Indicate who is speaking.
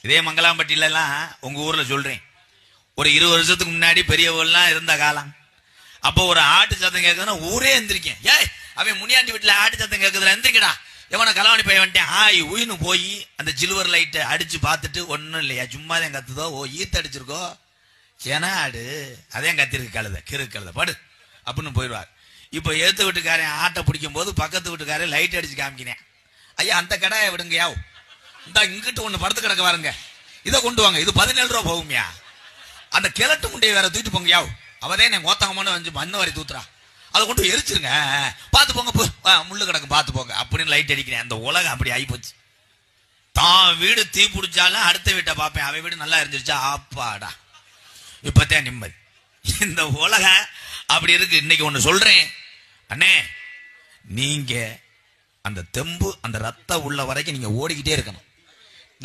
Speaker 1: இதே மங்களாம்பட்டியிலலாம் உங்க ஊர்ல சொல்றேன், ஒரு 20 வருஷத்துக்கு முன்னாடி பெரியவங்கலாம் இருந்த காலம். அப்போ ஒரு ஆட்டு சத்தம் கேட்குதுன்னா ஊரே எந்திரிக்கேன். ஏய், அவன் முனியாண்டி வீட்டுல ஆட்டு சத்தம் கேட்குதுல, எந்திரிக்கடா, எவனை களவாணி போய் வந்துட்டேன். உயின்னு போய் அந்த சில்வர் லைட்டை அடிச்சு பார்த்துட்டு ஒன்னும் இல்லையா, சும்மா தான் கத்துதோ, ஈத்து அடிச்சிருக்கோ, சேனா ஆடு அதே கத்திருக்கு, கழுத கிரு கழுத படு அப்படின்னு போயிடுவார். இப்ப எழுத்து வீட்டுக்காரன் ஆட்டை பிடிக்கும் போது பக்கத்து வீட்டுக்காரன் லைட் அடிச்சு காமிக்கினேன். ஐயா அந்த கடாயை விடுங்கயா, இந்த இங்கிட்டு ஒண்ணு படுத்து கிடக்க வாருங்க, இதை கொண்டு வாங்க, இது 17 ரூபா போகும்யா, அந்த கிழட்டு முண்டையை வேற தூக்கிட்டு போங்கயா, அவதே நான் கோத்தகமான மண்ணு வரி தூத்துறா, அதை கொண்டு எரிச்சிருங்க, பார்த்து போங்க, முள்ளு கிடக்கு பார்த்து போங்க அப்படின்னு லைட் அடிக்கிறேன். அந்த உலகம் அப்படி ஆயிப்போச்சு. தான் வீடு தீ பிடிச்சாலும் அடுத்த வீட்டை பார்ப்பேன், அவன் வீடு நல்லா இருந்துருச்சா, ஆப்பாடா இப்பத்தான் நிம்மதி. இந்த உலகம் அப்படி இருக்கு. இன்னைக்கு ஒண்ணு சொல்றேன் அண்ணே, நீங்க அந்த தெம்பு அந்த ரத்தம் உள்ள வரைக்கும் நீங்க ஓடிக்கிட்டே இருக்கணும்.